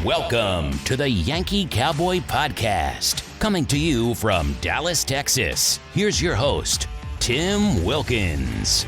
Welcome to the Yankee Cowboy Podcast, coming to you from Dallas, Texas. Here's your host, Tim Wilkins.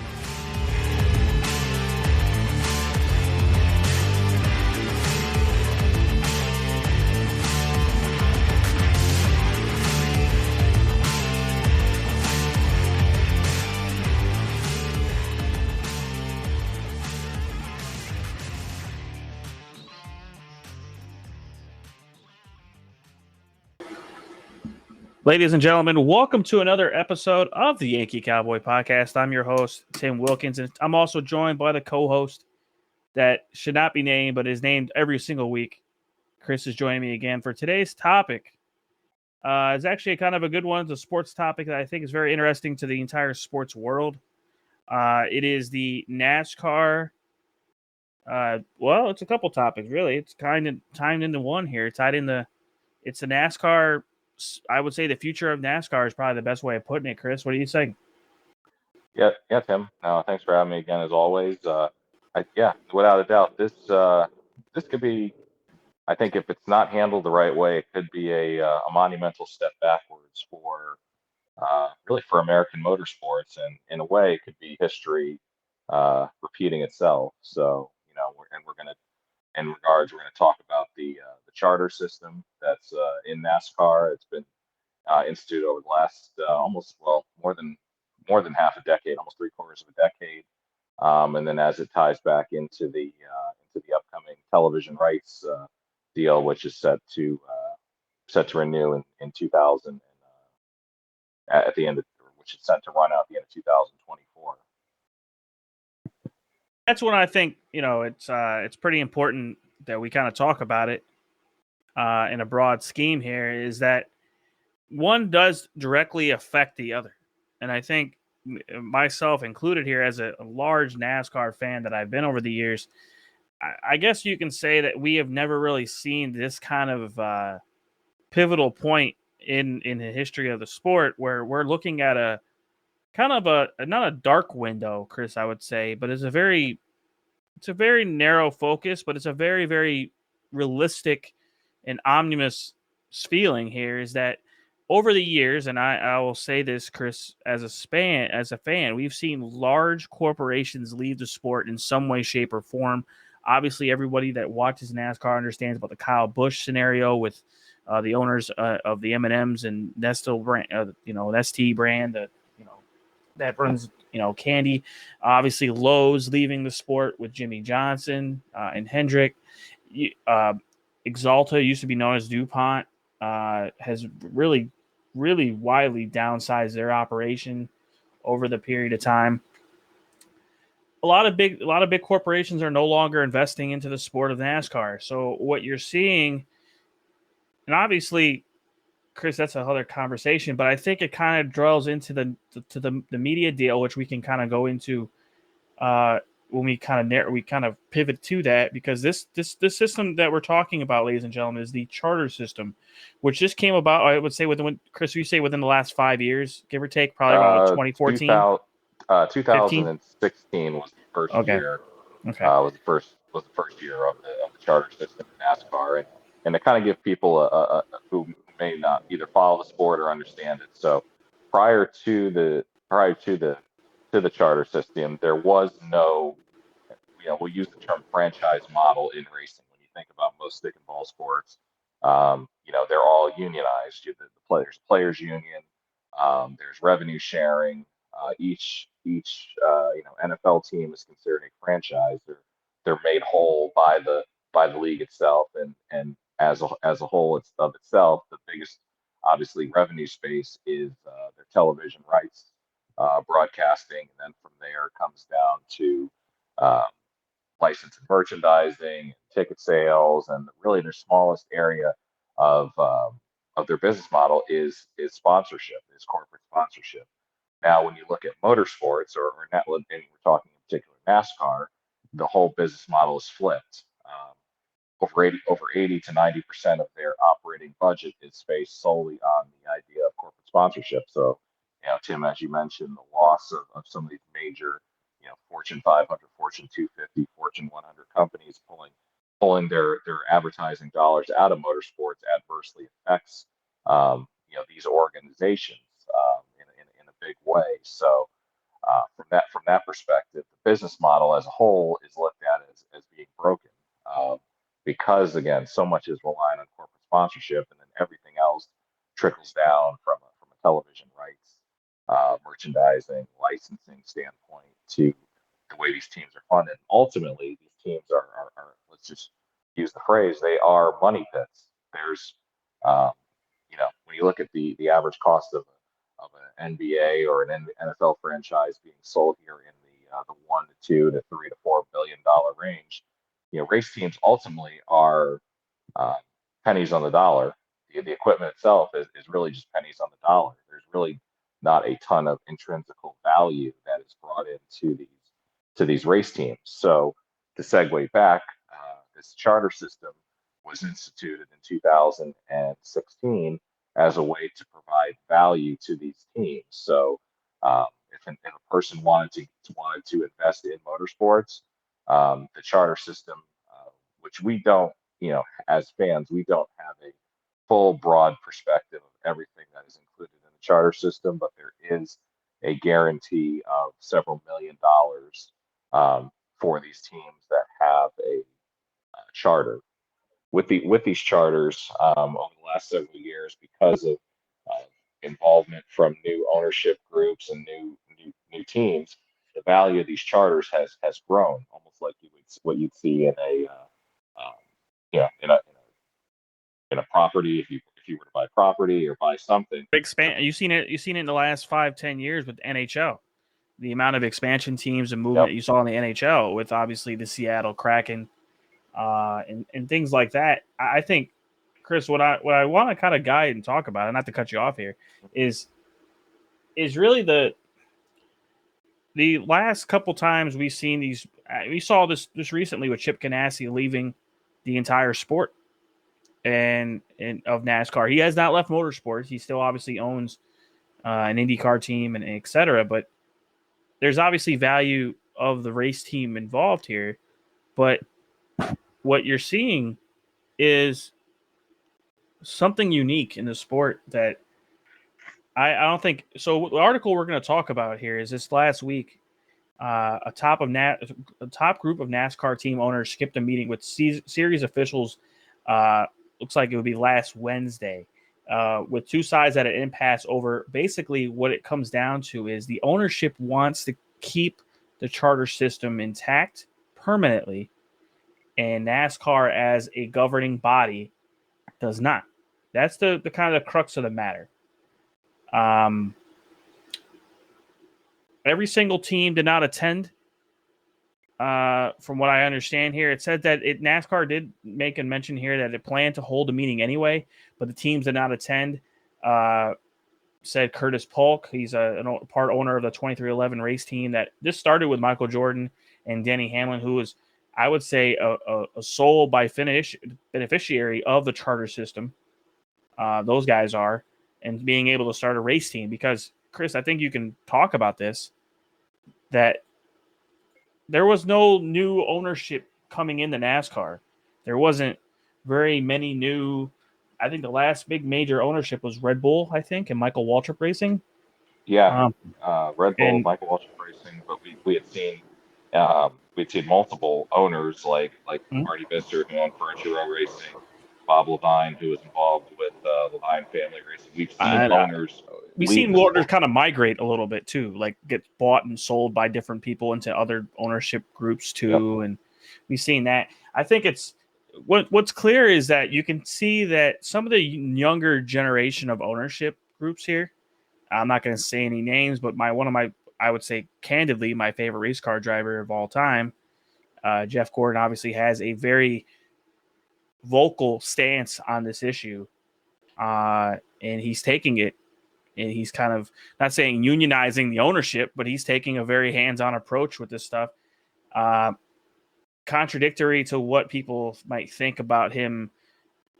Ladies and gentlemen, welcome to another episode of the Yankee Cowboy Podcast. I'm your host, Tim Wilkins, and I'm also joined by the co-host that should not be named, but is named every single week. Chris is joining me again for today's topic. It's actually kind of a good one. It's a sports topic that I think is very interesting to the entire sports world. It is the NASCAR. Well, it's a couple topics, really. It's kind of tied into one here. It's the NASCAR. I would say the future of NASCAR is probably the best way of putting it. Chris, what do you think? Yeah, Tim. Thanks for having me again, as always. Without a doubt, this could be. I think if it's not handled the right way, it could be a monumental step backwards for really for American motorsports, and in a way, it could be history repeating itself. So in regards, we're going to talk about the charter system that's in NASCAR. It's been instituted over the last more than half a decade, almost 3/4 of a decade, and then as it ties back into the upcoming television rights deal, which is set to renew in 2000, at the end of which is set to run out at the end of 2024. That's when I think it's pretty important that we kind of talk about it in a broad scheme. Here is that one does directly affect the other, and I think myself included here, as a large NASCAR fan that I've been over the years, I guess you can say that we have never really seen this kind of pivotal point in the history of the sport, where we're looking at a kind of not a dark window, Chris, I would say, but it's a very narrow focus, but it's a very, very realistic and omnivorous feeling here, is that over the years, and I will say this, Chris, as a fan, we've seen large corporations leave the sport in some way, shape, or form. Obviously, everybody that watches NASCAR understands about the Kyle Busch scenario with the owners of the M&Ms and Nestle brand, Nestea brand, that runs, candy. Obviously, Lowe's leaving the sport with Jimmy Johnson and Hendrick. Exalta, used to be known as DuPont, has really, really widely downsized their operation over the period of time. A lot of big corporations are no longer investing into the sport of NASCAR. So what you're seeing, and obviously, Chris, that's another conversation, but I think it kind of dwells into the media deal, which we can kind of go into when we kind of pivot to that, because this system that we're talking about, ladies and gentlemen, is the charter system, which just came about, I would say, Chris, you say within the last 5 years, give or take, probably around 2014. 2016 was the first year. Okay. Was the first year of the charter system in NASCAR, and to kind of give people who may not either follow the sport or understand it. So prior to the charter system, there was no, we'll use the term franchise model in racing. When you think about most stick and ball sports, they're all unionized. The players union. There's revenue sharing. Each NFL team is considered a franchise. They're made whole by the league itself, and as a whole of itself, the biggest, obviously, revenue space is their television rights, broadcasting, and then from there comes down to license and merchandising, ticket sales, and really their smallest area of their business model is sponsorship, is corporate sponsorship. Now, when you look at motorsports, or and we're talking in particular NASCAR, the whole business model is flipped. Over 80 to 90% of their operating budget is based solely on the idea of corporate sponsorship. So, Tim, as you mentioned, the loss of some of these major, Fortune 500, Fortune 250, Fortune 100 companies pulling pulling their advertising dollars out of motorsports adversely affects these organizations in a big way. So from that perspective, the business model as a whole is looked at as being broken, because again, so much is relying on corporate sponsorship, and then everything else trickles down from a television rights, merchandising, licensing standpoint to the way these teams are funded. Ultimately, these teams are let's just use the phrase, they are money pits. There's um, when you look at the average cost of an NBA or an NFL franchise being sold here in the 1 to 2 to 3 to $4 billion range, race teams ultimately are uh, pennies on the dollar. The equipment itself is really just pennies on the dollar. There's really not a ton of intrinsical value that is brought into these race teams. So to segue back, this charter system was instituted in 2016 as a way to provide value to these teams. So if a person wanted to invest in motorsports, the charter system, which we don't, as fans, we don't have a full broad perspective of everything that is included in the charter system, but there is a guarantee of several $1,000,000 for these teams that have a charter. With these charters, over the last several years, because of involvement from new ownership groups and new teams, the value of these charters has grown, almost like what you'd see in a in a property, if you were to buy property or buy something. Big span. You've seen it. You've seen it in the last 5-10 years with NHL. The amount of expansion teams and movement you saw in the NHL with obviously the Seattle Kraken, and things like that. I think, Chris, what I want to kind of guide and talk about, and not to cut you off here, is really the last couple times we've seen these. We saw this recently with Chip Ganassi leaving the entire sport and of NASCAR. He has not left motorsports. He still obviously owns an IndyCar team and et cetera. But there's obviously value of the race team involved here. But what you're seeing is something unique in the sport that I don't think. So the article we're going to talk about here is this last week. A top group of NASCAR team owners skipped a meeting with series officials. Looks like it would be last Wednesday, with two sides at an impasse over basically what it comes down to is the ownership wants to keep the charter system intact permanently, and NASCAR as a governing body does not. That's the kind of the crux of the matter. Every single team did not attend. From what I understand here, it said that NASCAR did make a mention here that it planned to hold a meeting anyway, but the teams did not attend. Said Curtis Polk, he's a part owner of the 2311 race team that this started with Michael Jordan and Denny Hamlin, who was, I would say, a sole beneficiary of the charter system. Those guys are, and being able to start a race team. Because, Chris, I think you can talk about this, that there was no new ownership coming into NASCAR. There wasn't very many new. I think the last big major ownership was Red Bull, I think, and Michael Waltrip Racing. Yeah, Red Bull, Michael Waltrip Racing, but we'd seen multiple owners like Marty Visser, who owned Furniture Row Racing, Bob Levine, who was involved with Levine Family Racing. We've seen owners. We've seen owners kind of migrate a little bit too, like get bought and sold by different people into other ownership groups too, and we've seen that. I think it's what's clear is that you can see that some of the younger generation of ownership groups here. I'm not going to say any names, but I would say candidly, my favorite race car driver of all time, Jeff Gordon, obviously has a very vocal stance on this issue, and he's taking it. And he's kind of not saying unionizing the ownership, but he's taking a very hands-on approach with this stuff. Contradictory to what people might think about him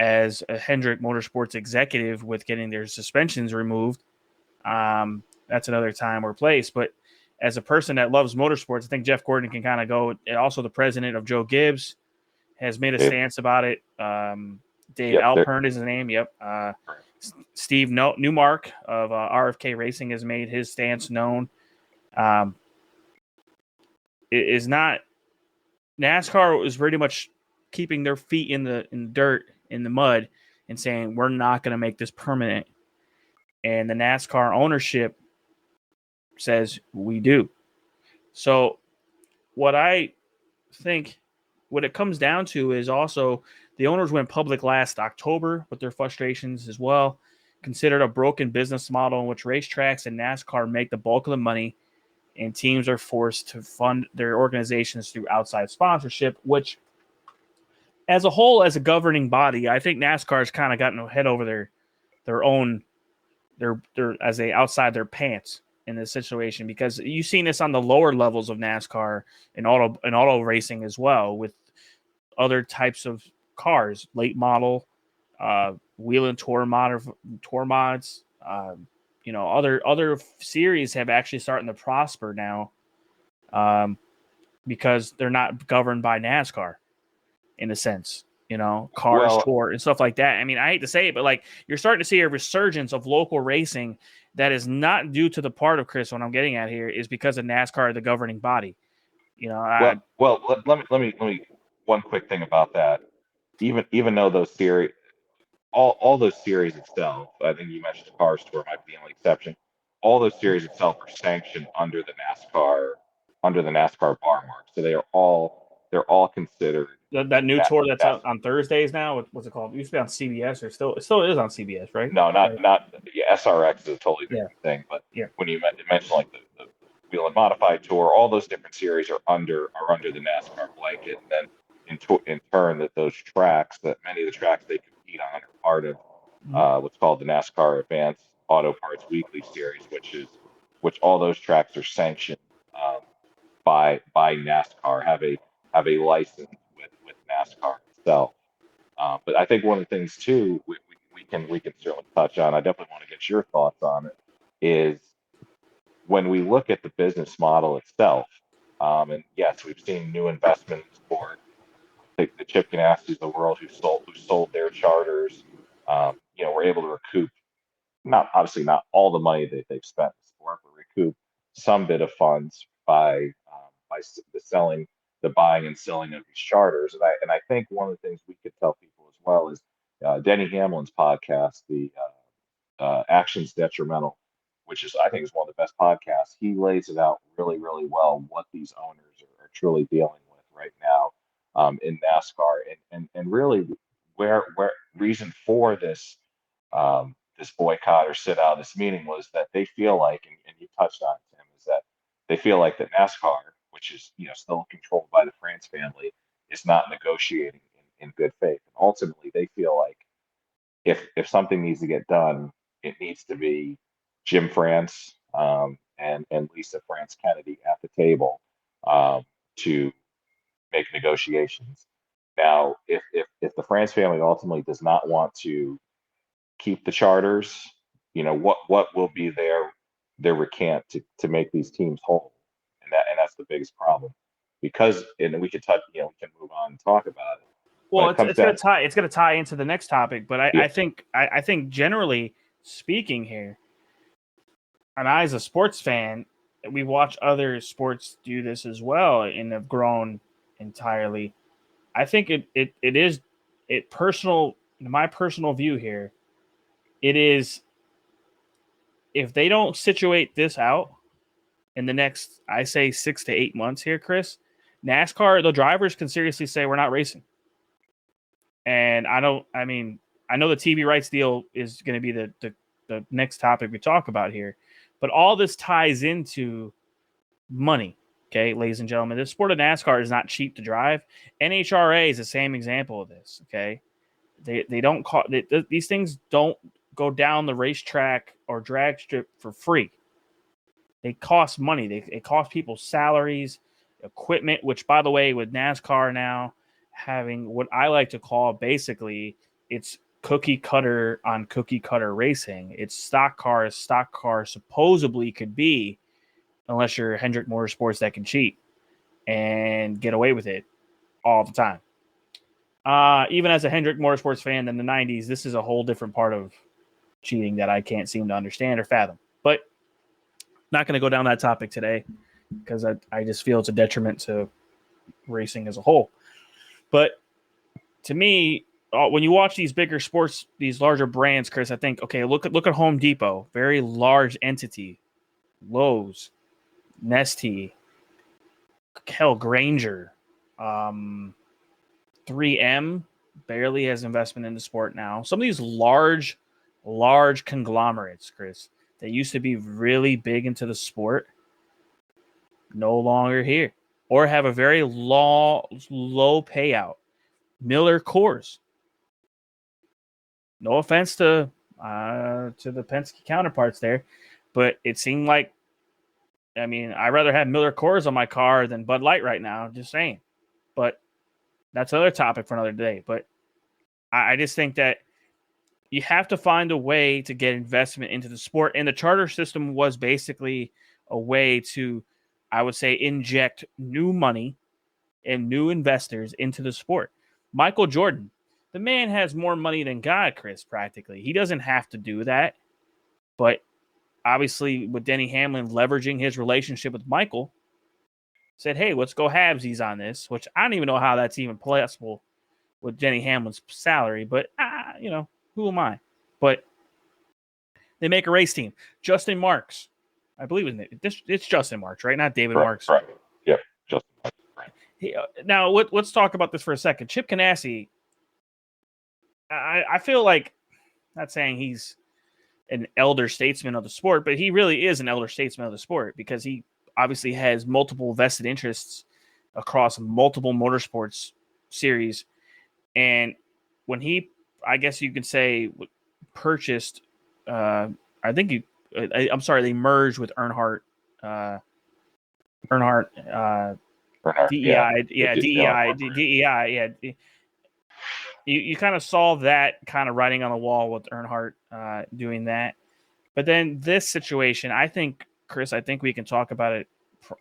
as a Hendrick Motorsports executive with getting their suspensions removed. That's another time or place. But as a person that loves motorsports, I think Jeff Gordon can kind of go. And also the president of Joe Gibbs, has made a stance about it. Dave Alpern is his name. Yep. Steve Newmark of RFK Racing has made his stance known. It is not NASCAR is pretty much keeping their feet in the dirt, in the mud, and saying we're not going to make this permanent. And the NASCAR ownership says we do. So what I think what it comes down to is also the owners went public last October with their frustrations as well, considered a broken business model in which racetracks and NASCAR make the bulk of the money and teams are forced to fund their organizations through outside sponsorship, which as a whole, as a governing body, I think NASCAR has kind of gotten head over their own as they outside their pants in this situation, because you've seen this on the lower levels of NASCAR and auto racing as well, with other types of cars, late model, wheel and tour mods. Other series have actually starting to prosper now, because they're not governed by NASCAR in a sense. Cars, tour, and stuff like that. I mean, I hate to say it, but like you're starting to see a resurgence of local racing that is not due to the part of Chris. What I'm getting at here is because of NASCAR, the governing body. Let me one quick thing about that. Even though those series, all those series itself, I think you mentioned the Cars Tour might be the only exception. All those series itself are sanctioned under the NASCAR bar mark, so they're all considered. That new tour that's out on Thursdays now. What's it called? It used to be on CBS, or it still is on CBS, right? No, not SRX is a totally different thing. But when you mention like the Wheel and Modified Tour, all those different series are under the NASCAR blanket, and then in turn that many of the tracks they compete on are part of what's called the NASCAR Advanced Auto Parts Weekly Series, which all those tracks are sanctioned by NASCAR, have a license with NASCAR itself. But I think one of the things too we can certainly touch on. I definitely want to get your thoughts on it. Is when we look at the business model itself, and yes, we've seen new investments for the Chip Ganasty's of the world who sold their charters. We're able to recoup not all the money that they've spent in sport, but recoup some bit of funds by the buying and selling of these charters. And I think one of the things we could tell people as well is Denny Hamlin's podcast, the Actions Detrimental, which I think is one of the best podcasts. He lays it out really, really well what these owners are truly dealing with right now in NASCAR, and really where reason for this this boycott or sit out of this meeting was that they feel like, and you touched on it, Tim, is that they feel like that NASCAR, which is still controlled by the France family, is not negotiating in good faith. And ultimately, they feel like if something needs to get done, it needs to be Jim France and Lisa France Kennedy at the table to make negotiations. Now, if the France family ultimately does not want to keep the charters, what will be their recant to make these teams whole, and that's the biggest problem. Because, and we could touch, we can move on and talk about it. Well, it's going to tie into the next topic, but I think generally speaking here, and I as a sports fan, we watch other sports do this as well and have grown entirely. I think it is personal. My personal view here, it is, if they don't situate this out in the next, I say 6 to 8 months here, Chris, NASCAR, the drivers can seriously say we're not racing. And I know the TV rights deal is going to be the next topic we talk about here, but all this ties into money. Okay, ladies and gentlemen, the sport of NASCAR is not cheap to drive. NHRA is the same example of this. Okay, they don't call these things don't go down the racetrack or drag strip for free. They cost money. It costs people salaries, equipment. Which, by the way, with NASCAR now having what I like to call basically it's cookie cutter on cookie cutter racing. It's stock cars supposedly could be, unless you're Hendrick Motorsports that can cheat and get away with it all the time. Even as a Hendrick Motorsports fan in the 90s, this is a whole different part of cheating that I can't seem to understand or fathom. But not going to go down that topic today because I just feel it's a detriment to racing as a whole. But to me, when you watch these bigger sports, these larger brands, Chris, I think, okay, look at Home Depot, very large entity, Lowe's, Nestle, Granger, 3M barely has investment in the sport now. Some of these large conglomerates, Chris, that used to be really big into the sport, no longer here, or have a very low payout. Miller Coors. No offense to the Penske counterparts there, but it seemed like, I mean, I'd rather have Miller Coors on my car than Bud Light right now. Just saying. But that's another topic for another day. But I just think that you have to find a way to get investment into the sport. And the charter system was basically a way to, I would say, inject new money and new investors into the sport. Michael Jordan, the man has more money than God, Chris, practically. He doesn't have to do that. But obviously, with Denny Hamlin leveraging his relationship with Michael, said, hey, let's go halvesies on this, which I don't even know how that's even possible with Denny Hamlin's salary. But, who am I? But they make a race team. Justin Marks, I believe it's Justin Marks, right? Not David Marks. Right. Yep. Justin Marks. Right. Now, let's talk about this for a second. Chip Ganassi, I feel like, not saying he's an elder statesman of the sport, but he really is an elder statesman of the sport because he obviously has multiple vested interests across multiple motorsports series. And when he, I guess you could say, purchased, they merged with Earnhardt, DEI. You kind of saw that kind of writing on the wall with Earnhardt doing that. But then this situation, I think, Chris, we can talk about it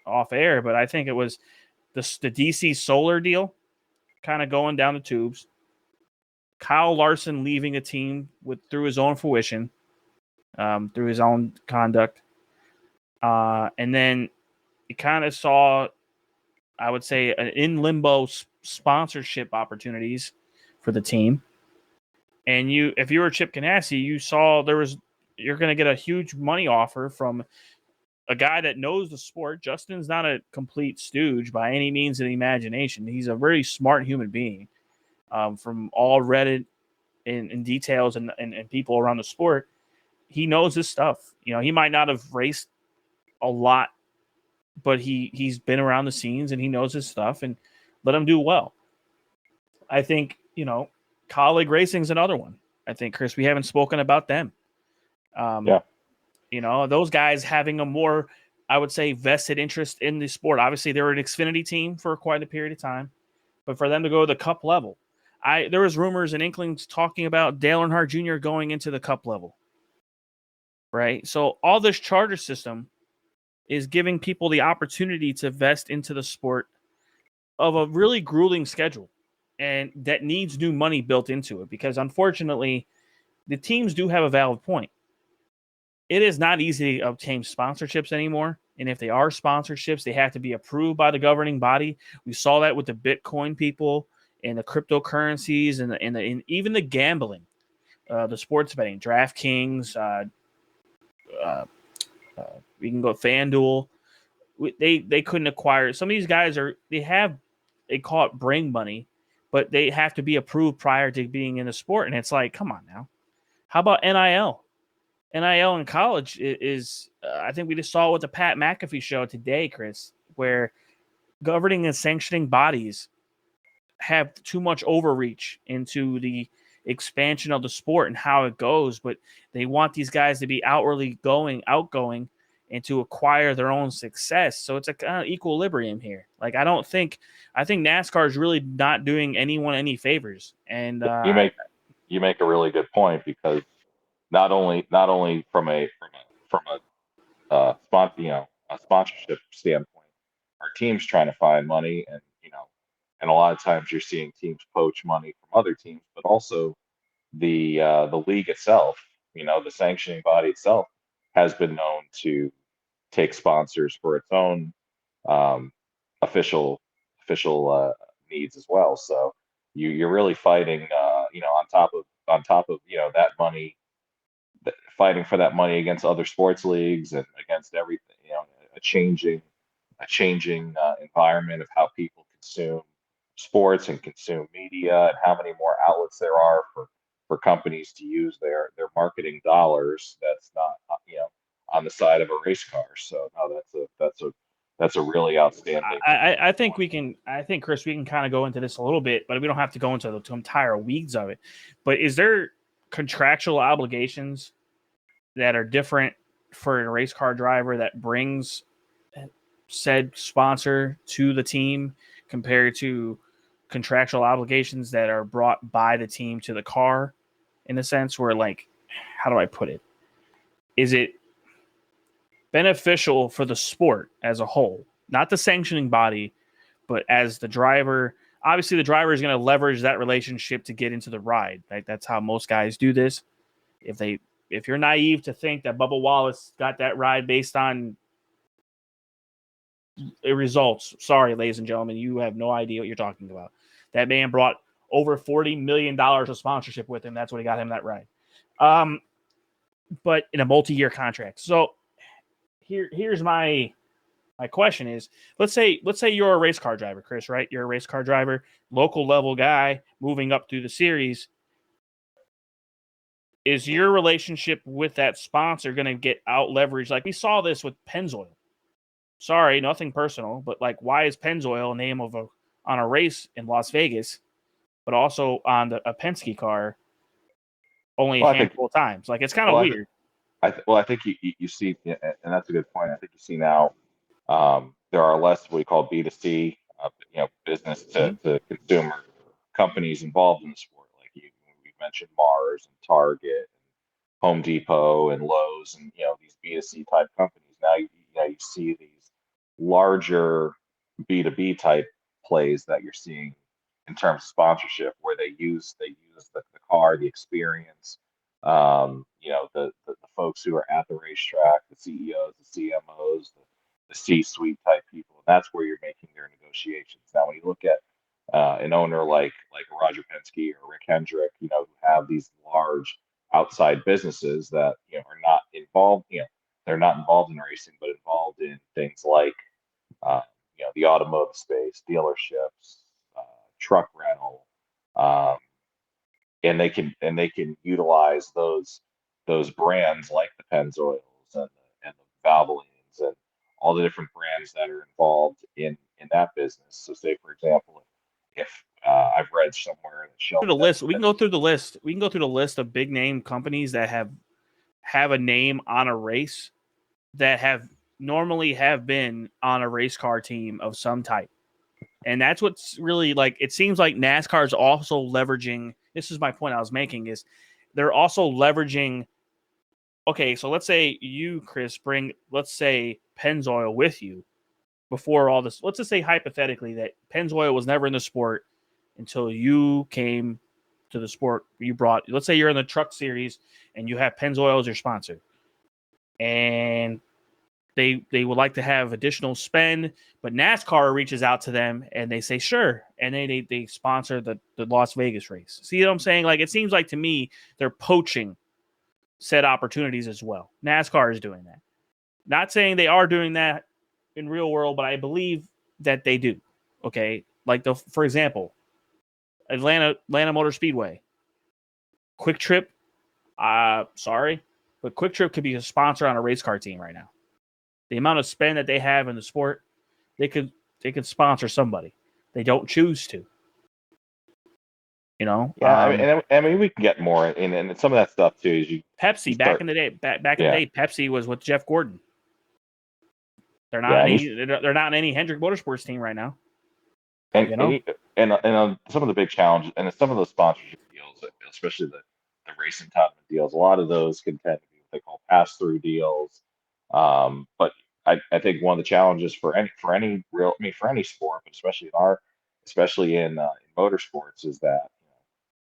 off air, but I think it was the DC Solar deal kind of going down the tubes. Kyle Larson leaving the team through his own fruition, through his own conduct. And then you kind of saw, I would say, in limbo sponsorship opportunities for the team. And if you were Chip Ganassi, you saw you're going to get a huge money offer from a guy that knows the sport. Justin's not a complete stooge by any means of the imagination. He's a very smart human being. From all Reddit and details and people around the sport, he knows his stuff. He might not have raced a lot, but he's been around the scenes and he knows his stuff, and let him do well. I think, Colleague Racing's another one. I think, Chris, we haven't spoken about them. Those guys having a more, I would say, vested interest in the sport. Obviously, they were an Xfinity team for quite a period of time, but for them to go to the Cup level, there was rumors and inklings talking about Dale Earnhardt Jr. going into the Cup level, right? So all this charter system is giving people the opportunity to vest into the sport of a really grueling schedule, and that needs new money built into it because, unfortunately, the teams do have a valid point. It is not easy to obtain sponsorships anymore, and if they are sponsorships, they have to be approved by the governing body. We saw that with the Bitcoin people and the cryptocurrencies and even the gambling, the sports betting, DraftKings, we can go FanDuel. They couldn't acquire. Some of these guys they call it bring money, but they have to be approved prior to being in the sport. And it's like, come on now. How about NIL? NIL in college is I think we just saw it with the Pat McAfee show today, Chris, where governing and sanctioning bodies have too much overreach into the expansion of the sport and how it goes, but they want these guys to be outgoing, and to acquire their own success. So it's a kind of equilibrium here. Like, I think NASCAR is really not doing anyone any favors. And you make a really good point, because not only from a sponsorship standpoint, our team's trying to find money, and and a lot of times you're seeing teams poach money from other teams, but also the league itself, the sanctioning body itself has been known to take sponsors for its own um, official needs as well. So you're really fighting, on top of that money, fighting for that money against other sports leagues and against everything. A changing environment of how people consume sports and consume media, and how many more outlets there are for companies to use their marketing dollars. That's not on the side of a race car. So no, that's a really outstanding. I think we can. I think Chris, we can kind of go into this a little bit, but we don't have to go into the entire weeds of it. But is there contractual obligations that are different for a race car driver that brings said sponsor to the team compared to contractual obligations that are brought by the team to the car, in a sense where, like, how do I put it? Is it beneficial for the sport as a whole, not the sanctioning body, but as the driver? Obviously, the driver is going to leverage that relationship to get into the ride. Like, that's how most guys do this. If you're naive to think that Bubba Wallace got that ride based on results, sorry, ladies and gentlemen, you have no idea what you're talking about. That man brought over $40 million of sponsorship with him. That's what he got him that ride. But in a multi-year contract. So here's my question is, let's say you're a race car driver, Chris, right? You're a race car driver, local level guy moving up through the series. Is your relationship with that sponsor going to get out leveraged? Like we saw this with Pennzoil. Sorry, nothing personal, but like, why is Pennzoil a name on a race in Las Vegas, but also on a Penske car only a handful of times? Like, it's kind of weird. I think you see, and that's a good point. I think you see now there are less what we call B2C, business to consumer companies involved in the sport. Like we mentioned Mars and Target, and Home Depot and Lowe's, and these B2C type companies. Now you see these larger B2B type plays that you're seeing in terms of sponsorship, where they use the car, the experience, the folks who are at the racetrack, the CEOs, the CMOs, the C-suite type people. And that's where you're making their negotiations. Now, when you look at an owner like Roger Penske or Rick Hendrick, who have these large outside businesses that are not involved, they're not involved in racing, but involved in things like the automotive space, dealerships, truck rental, and they can utilize those brands like the Pennzoils and the Valvolines and all the different brands that are involved in that business. So, say for example, if I've read somewhere that shows the list, we can go through the list. We can go through the list of big name companies that have a name on a race that have been on a race car team of some type. And that's what's really, like, it seems like NASCAR is also leveraging. This is my point I was making, is they're also leveraging. Okay, so let's say you, Chris, bring, let's say, Pennzoil with you before all this. Let's just say hypothetically that Pennzoil was never in the sport until you came to the sport. You brought, let's say you're in the truck series and you have Pennzoil as your sponsor. And they would like to have additional spend, but NASCAR reaches out to them and they say, sure. And then they sponsor the Las Vegas race. See what I'm saying? Like, it seems like to me, they're poaching said opportunities as well. NASCAR is doing that. Not saying they are doing that in real world, but I believe that they do. Okay. Like for example, Atlanta Motor Speedway, Quick Trip. Sorry, but Quick Trip could be a sponsor on a race car team right now. The amount of spend that they have in the sport, they could sponsor somebody. They don't choose to. Yeah, I mean, we can get more in, and some of that stuff too. Is Pepsi back in the day. Back in the day, Pepsi was with Jeff Gordon. They're not they're not in any Hendrick Motorsports team right now. And on some of the big challenges and some of those sponsorship deals, especially the race entitlement deals, a lot of those can tend to be what they call pass-through deals. But I think one of the challenges for any sport, but especially especially in motorsports, is that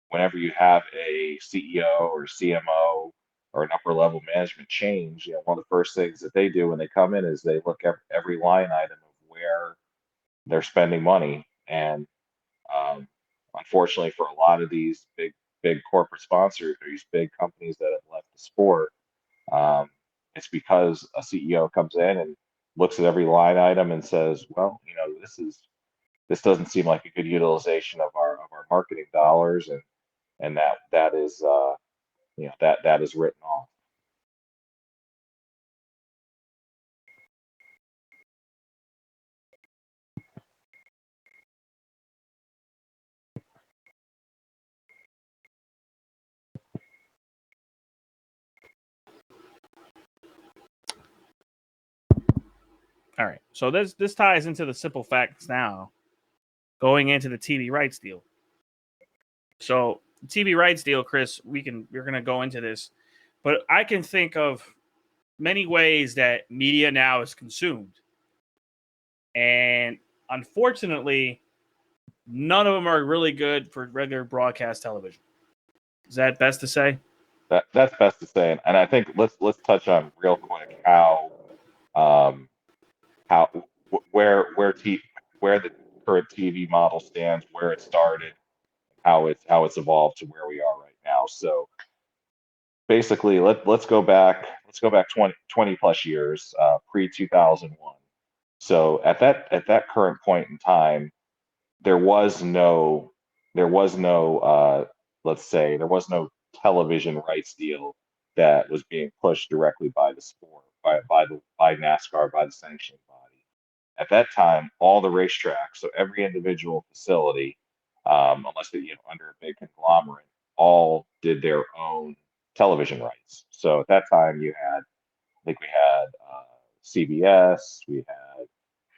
whenever you have a CEO or CMO or an upper level management change, one of the first things that they do when they come in is they look at every line item of where they're spending money. And um, unfortunately, for a lot of these big corporate sponsors, or these big companies that have left the sport, um, it's because a CEO comes in and looks at every line item and says, well, this doesn't seem like a good utilization of our marketing dollars, and that is that is written off. All right. So this ties into the simple facts now, going into the TV rights deal. So the TV rights deal, Chris, we're gonna go into this, but I can think of many ways that media now is consumed, and unfortunately, none of them are really good for regular broadcast television. Is that best to say? That's best to say, and I think let's touch on real quick um, how where the current TV model stands, where it started, how it's evolved to where we are right now. So basically, let's go back 20 plus years, pre 2001. So at that current point in time, there was no let's say there was no television rights deal that was being pushed directly by the sport, by NASCAR, by the sanctioning body. At that time, all the racetracks, so every individual facility, unless they're under a big conglomerate, all did their own television rights. So at that time, I think we had CBS, we had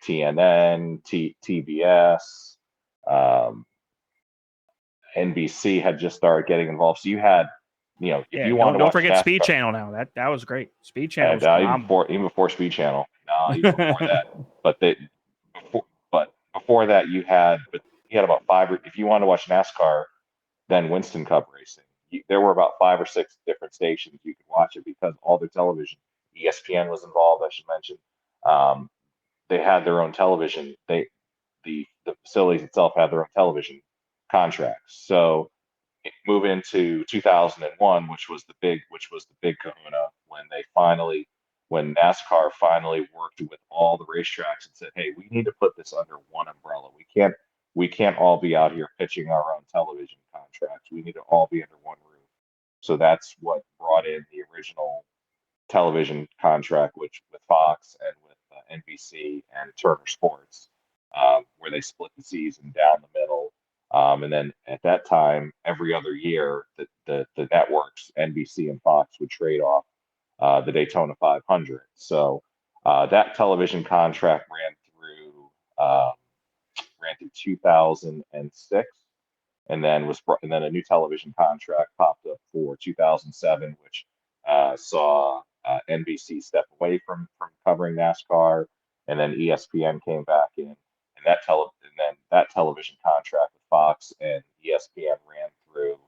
TNN, TBS, um, NBC had just started getting involved. So you had, if Yeah. you wanted to Don't watch forget Speed NASCAR, Channel now. That was great. Speed Channel and was phenomenal. even before Speed Channel, no, even before that, but before that you had about five. If you wanted to watch NASCAR, then Winston Cup racing, there were about 5 or 6 different stations you could watch it because all their television, ESPN was involved. I should mention, um, they had their own television. The facilities itself had their own television contracts. So move into 2001, which was the big kahuna when NASCAR finally worked with all the racetracks and said, "Hey, we need to put this under one umbrella. We can't all be out here pitching our own television contracts. We need to all be under one roof." So that's what brought in the original television contract, which with Fox and with NBC and Turner Sports, where they split the season down the middle. And then at that time, every other year, the networks, NBC and Fox, would trade off the Daytona 500. So that television contract ran through 2006, and then a new television contract popped up for 2007, which saw NBC step away from covering NASCAR, and then ESPN came back in, and then that television contract with Fox and ESPN ran through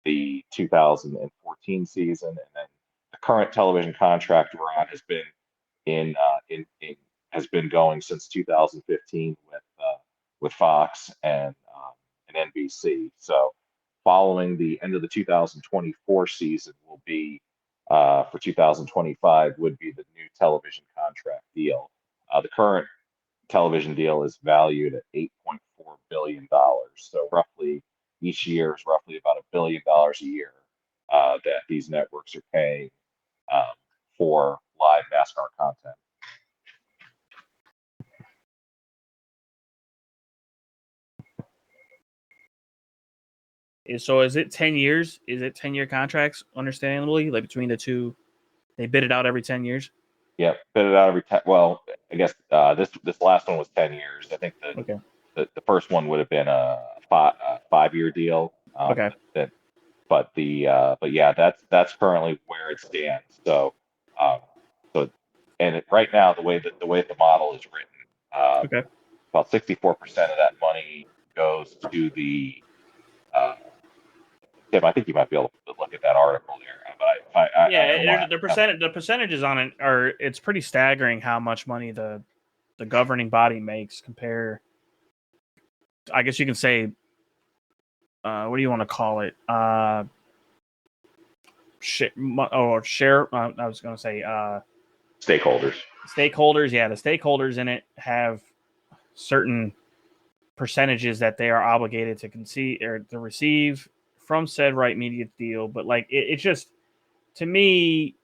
the 2014 season, and then the current television contract we're on has been going since 2015 with Fox and NBC. So following the end of the 2024 season will be for 2025 would be the new television contract deal. The current television deal is valued at $8.4 billion. So roughly each year is roughly about $1 billion a year that these networks are paying um, for live NASCAR content. So is it 10 years? Is it 10-year contracts, understandably, like between the two? They bid it out every 10 years? Yep, bid it out every 10. Well, I guess this last one was 10 years. I think Okay. the first one would have been a 5-year deal. Okay. But yeah, that's currently where it stands. So um, right now the way that the model is written, Okay. about 64% of that money goes to the Tim, I think you might be able to look at that article there. But the percentages on it it's pretty staggering how much money the governing body makes compare. I guess you can say, what do you want to call it? Share. I was going to say stakeholders. Stakeholders, yeah, the stakeholders in it have certain percentages that they are obligated to concede or to receive from said right media deal. But like it's just, to me,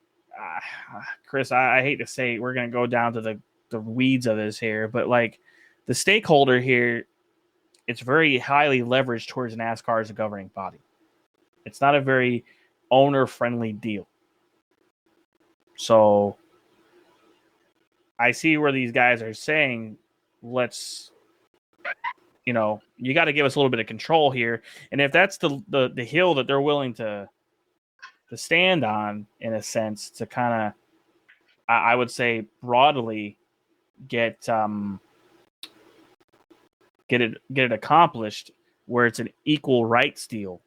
Chris, I hate to say we're going to go down to the weeds of this here, but like the stakeholder here, it's very highly leveraged towards NASCAR as a governing body. It's not a very owner-friendly deal. So I see where these guys are saying, let's, you got to give us a little bit of control here. And if that's the hill that they're willing to stand on, in a sense, to kind of, I would say, broadly get it accomplished, where it's an equal rights deal,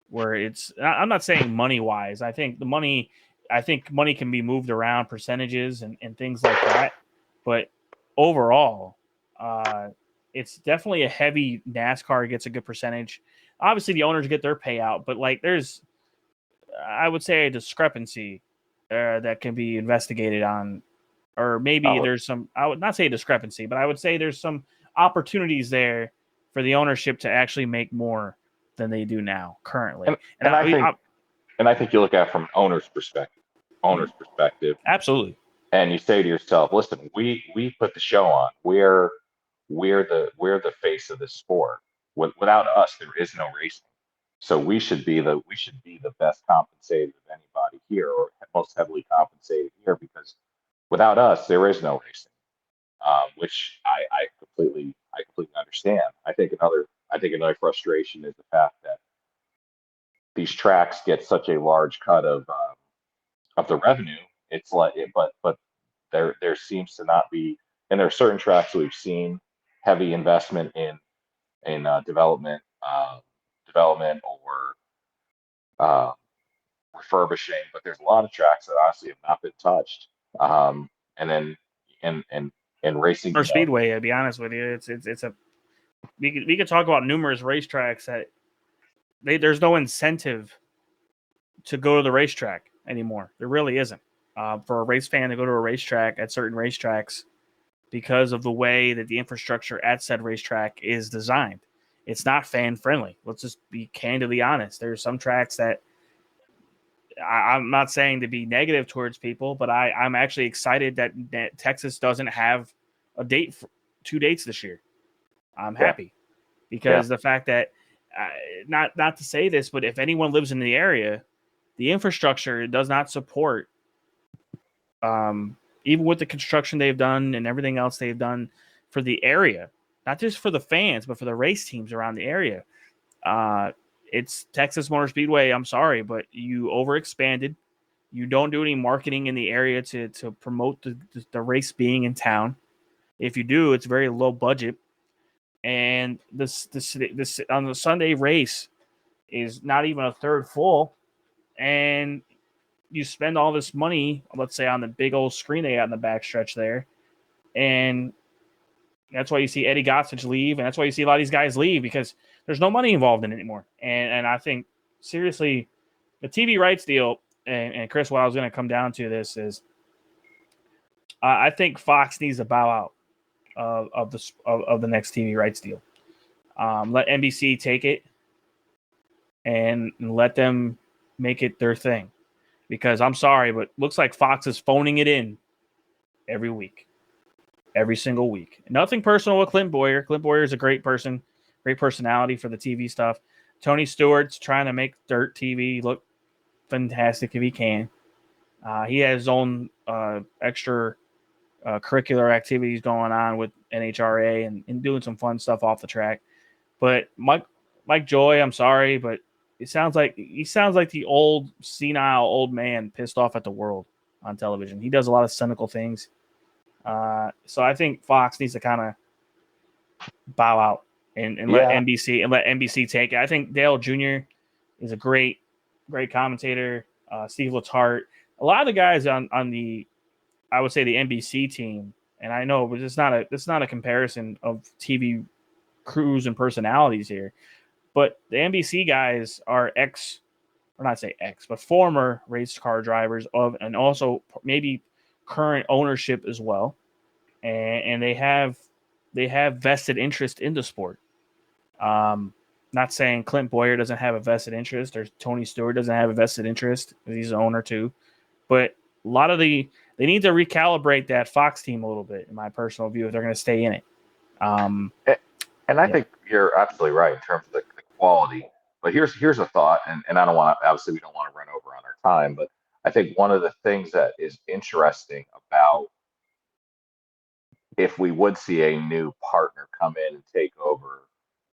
where it's, I'm not saying money wise. I think money can be moved around, percentages and things like that. But overall, it's definitely a heavy. NASCAR gets a good percentage. Obviously, the owners get their payout, but like there's, I would say, a discrepancy that can be investigated on, or maybe there's some. I would not say a discrepancy, but I would say there's some opportunities there for the ownership to actually make more than they do now currently. And I think you look at it from owner's perspective. Absolutely. And you say to yourself, listen, we put the show on. We're the face of this sport. Without us, there is no racing. So we should be the best compensated of anybody here, or most heavily compensated here, because without us, there is no racing. Which I completely understand. I think another frustration is the fact that these tracks get such a large cut of the revenue. It's like, but there seems to not be, and there are certain tracks that we've seen heavy investment in development or refurbishing, but there's a lot of tracks that honestly have not been touched. And then and racing or Speedway, to be honest with you, it's a, we could talk about numerous racetracks that there's no incentive to go to the racetrack anymore. There really isn't. For a race fan to go to a racetrack at certain racetracks, because of the way that the infrastructure at said racetrack is designed. It's not fan friendly. Let's just be candidly honest. There's some tracks that I'm not saying to be negative towards people, but I'm actually excited that Texas doesn't have a date for 2 dates this year. I'm happy because the fact that, not to say this, but if anyone lives in the area, the infrastructure does not support, even with the construction they've done and everything else they've done for the area, not just for the fans, but for the race teams around the area. It's Texas Motor Speedway. I'm sorry, but you overexpanded. You don't do any marketing in the area to promote the race being in town. If you do, it's very low budget. And this on the Sunday race is not even a third full. And you spend all this money, let's say, on the big old screen they got in the backstretch there. And that's why you see Eddie Gossage leave. And that's why you see a lot of these guys leave, because there's no money involved in it anymore. And I think, seriously, the TV rights deal, and Chris, what I was going to come down to this is, I think Fox needs to bow out of the next TV rights deal. Let NBC take it and let them make it their thing. Because I'm sorry, but looks like Fox is phoning it in every week. Every single week. Nothing personal with Clint Boyer. Clint Boyer is a great person, great personality for the TV stuff. Tony Stewart's trying to make dirt TV look fantastic if he can. He has his own extra curricular activities going on with NHRA and doing some fun stuff off the track. But Mike Joy, I'm sorry, but he sounds like the old senile old man pissed off at the world on television. He does a lot of cynical things. So I think Fox needs to kind of bow out and Yeah. let NBC take it. I think Dale Jr. is a great commentator. Steve Letarte, a lot of the guys on the, I would say, the NBC team, and I know it's not a comparison of TV crews and personalities here, but the NBC guys are former race car drivers and also maybe current ownership as well, and they have vested interest in the sport. Not saying Clint Boyer doesn't have a vested interest or Tony Stewart doesn't have a vested interest. He's an owner too, but a lot of they need to recalibrate that Fox team a little bit, in my personal view, if they're going to stay in it. And I think you're absolutely right in terms of the quality. But here's a thought, and I don't want to, obviously we don't want to run over on our time, but I think one of the things that is interesting about if we would see a new partner come in and take over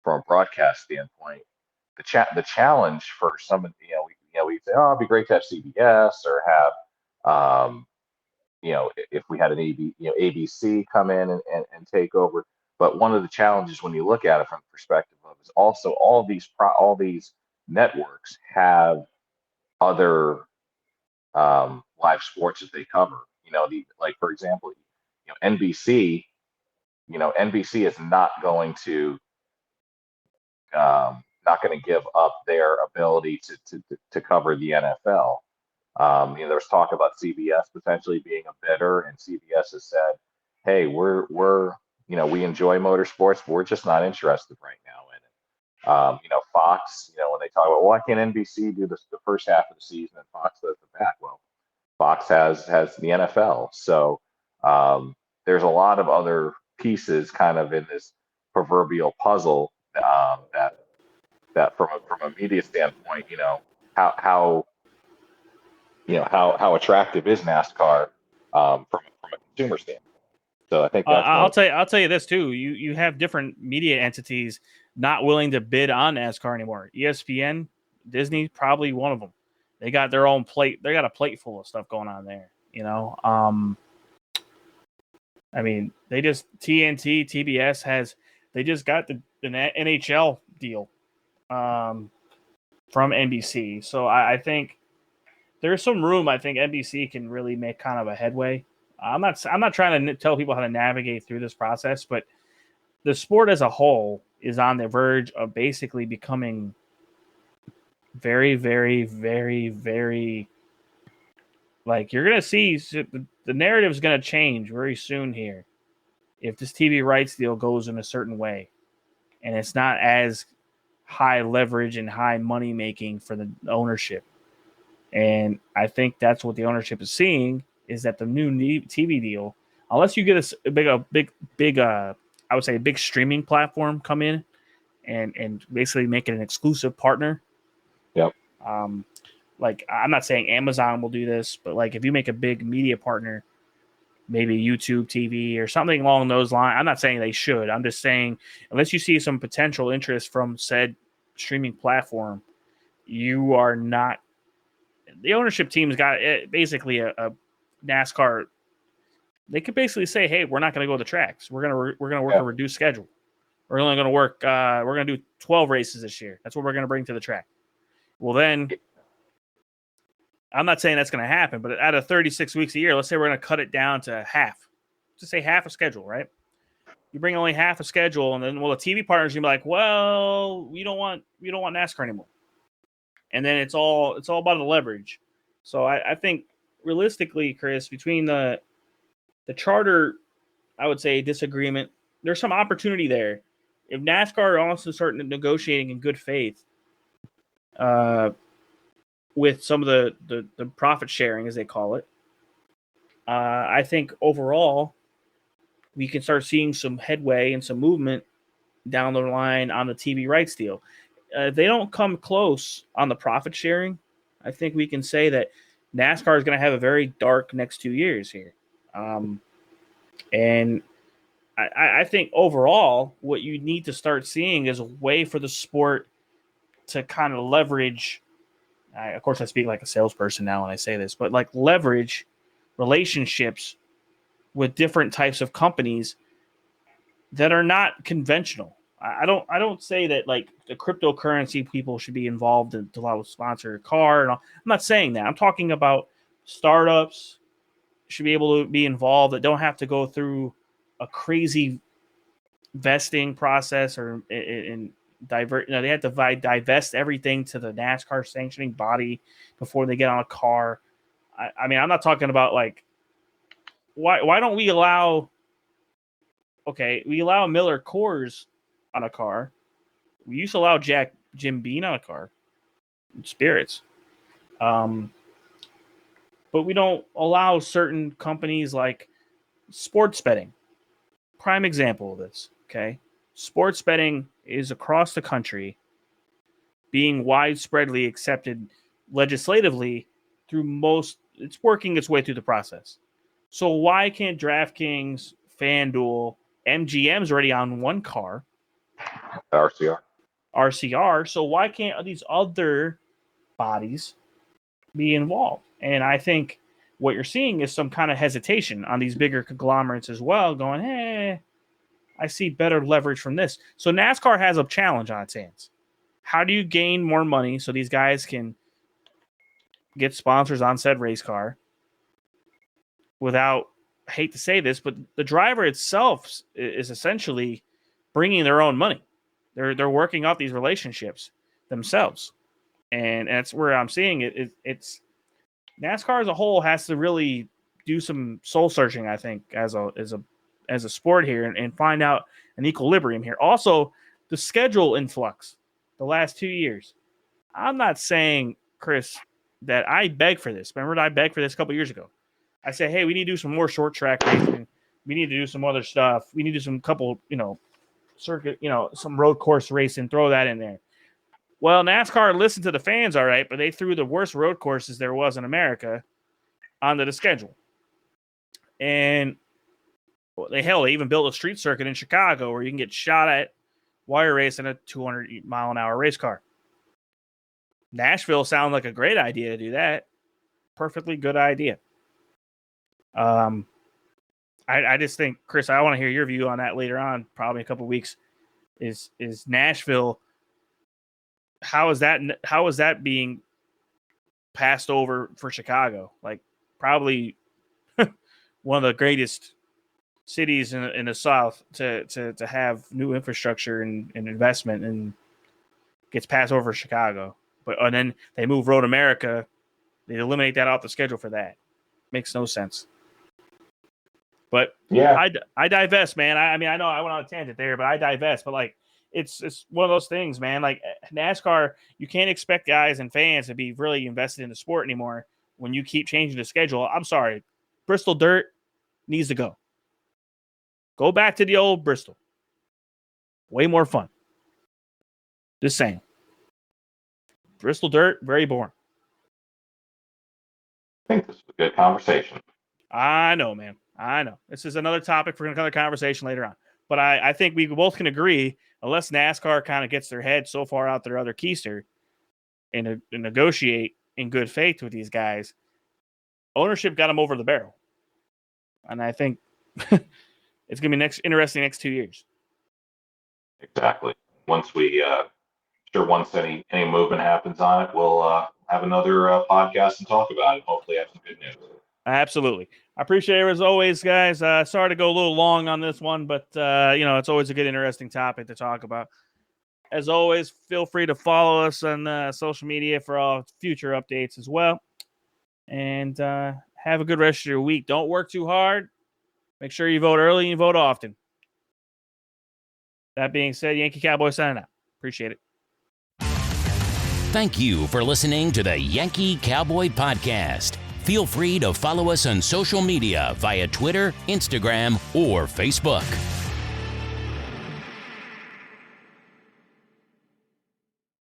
from a broadcast standpoint, the challenge for some of we say, oh, it'd be great to have CBS or have if we had an ABC come in and take over. But one of the challenges when you look at it from the perspective of is also all these networks have other live sports that they cover. Like for example, NBC. NBC is not going to give up their ability to cover the NFL. There's talk about CBS potentially being a bidder, and CBS has said, "Hey, we enjoy motorsports, but we're just not interested right now in it." Fox, when they talk about, well, why can't NBC do the first half of the season and Fox does the back? Well, Fox has the NFL, so there's a lot of other pieces kind of in this proverbial puzzle that from a media standpoint, how attractive is NASCAR from a consumer standpoint. So I think that's I'll tell you this too. You have different media entities not willing to bid on NASCAR anymore. ESPN, Disney, probably one of them. They got their own plate. They got a plate full of stuff going on there. I mean, they just TBS they just got the NHL deal from NBC. So I think there's some room. I think NBC can really make kind of a headway. I'm not trying to tell people how to navigate through this process, but the sport as a whole is on the verge of basically becoming very, very, very, very, like, you're going to see the narrative is going to change very soon here if this TV rights deal goes in a certain way and it's not as high leverage and high money making for the ownership. And I think that's what the ownership is seeing, is that the new TV deal, unless you get a big I would say a big streaming platform come in and basically make it an exclusive partner. Yep. Like, I'm not saying Amazon will do this, but like if you make a big media partner, maybe YouTube TV or something along those lines. I'm not saying they should. I'm just saying, unless you see some potential interest from said streaming platform, you are not. The ownership team's got basically a NASCAR. They could basically say, "Hey, we're not going to go to the tracks. We're gonna work a reduced schedule. We're only going to work. We're going to do 12 races this year. That's what we're going to bring to the track." Well, then, I'm not saying that's going to happen, but out of 36 weeks a year, let's say we're going to cut it down to half. Just say half a schedule, right? You bring only half a schedule, and then the TV partners are going to be like, "Well, we don't want NASCAR anymore." And then it's all about the leverage. So I think realistically, Chris, between the charter, I would say, disagreement, there's some opportunity there. If NASCAR also start negotiating in good faith with some of the profit sharing, as they call it, I think overall we can start seeing some headway and some movement down the line on the TV rights deal. If they don't come close on the profit sharing, I think we can say that NASCAR is going to have a very dark next 2 years here. And I think overall, what you need to start seeing is a way for the sport to kind of leverage. Of course, I speak like a salesperson now when I say this, but like leverage relationships with different types of companies that are not conventional. I don't say that like the cryptocurrency people should be involved to allow sponsor a car. And all. I'm not saying that. I'm talking about startups should be able to be involved that don't have to go through a crazy vesting process or in divert. They have to divest everything to the NASCAR sanctioning body before they get on a car. I mean, I'm not talking about like why don't we allow? Okay, we allow Miller Coors on a car. We used to allow Jim Beam on a car. Spirits. But we don't allow certain companies like sports betting. Prime example of this, okay? Sports betting is across the country being widespreadly accepted legislatively it's working its way through the process. So why can't DraftKings, FanDuel, MGM's already on one car? RCR. So why can't these other bodies be involved? And I think what you're seeing is some kind of hesitation on these bigger conglomerates as well, going, hey, I see better leverage from this. So NASCAR has a challenge on its hands. How do you gain more money so these guys can get sponsors on said race car without, I hate to say this, but the driver itself is essentially bringing their own money. They're working out these relationships themselves. And that's where I'm seeing it. It's NASCAR as a whole has to really do some soul searching, I think, as a sport here and find out an equilibrium here. Also, the schedule influx the last 2 years. I'm not saying, Chris, that I beg for this. Remember I begged for this a couple years ago. I said, hey, we need to do some more short track racing. We need to do some other stuff. We need to do some couple, circuit, some road course racing, throw that in there. Well, NASCAR listened to the fans, all right, but they threw the worst road courses there was in America onto the schedule. And they even built a street circuit in Chicago where you can get shot at wire race in a 200-mile-an-hour race car. Nashville sounds like a great idea to do that. Perfectly good idea. I just think, Chris, I want to hear your view on that later on, probably a couple of weeks. Is Nashville? How is that being passed over for Chicago? Like probably one of the greatest cities in the South to have new infrastructure and investment, and gets passed over for Chicago. And then they move Road America. They eliminate that off the schedule for that. Makes no sense. But yeah, I divest, man. I mean, I know I went on a tangent there, but I divest. But like, it's one of those things, man. Like NASCAR, you can't expect guys and fans to be really invested in the sport anymore when you keep changing the schedule. I'm sorry, Bristol Dirt needs to go. Go back to the old Bristol. Way more fun. Just saying. Bristol Dirt, very boring. I think this is a good conversation. I know, man. I know. This is another topic for another conversation later on. But I think we both can agree, unless NASCAR kind of gets their head so far out their other keister and negotiate in good faith with these guys, ownership got them over the barrel. And I think it's going to be interesting next 2 years. Exactly. Once any movement happens on it, we'll have another podcast and talk about it. Hopefully have some good news. Absolutely. I appreciate it as always, guys. Sorry to go a little long on this one, but it's always a good, interesting topic to talk about. As always, feel free to follow us on social media for all future updates as well. And have a good rest of your week. Don't work too hard. Make sure you vote early and you vote often. That being said, Yankee Cowboy signing out. Appreciate it. Thank you for listening to the Yankee Cowboy Podcast. Feel free to follow us on social media via Twitter, Instagram, or Facebook.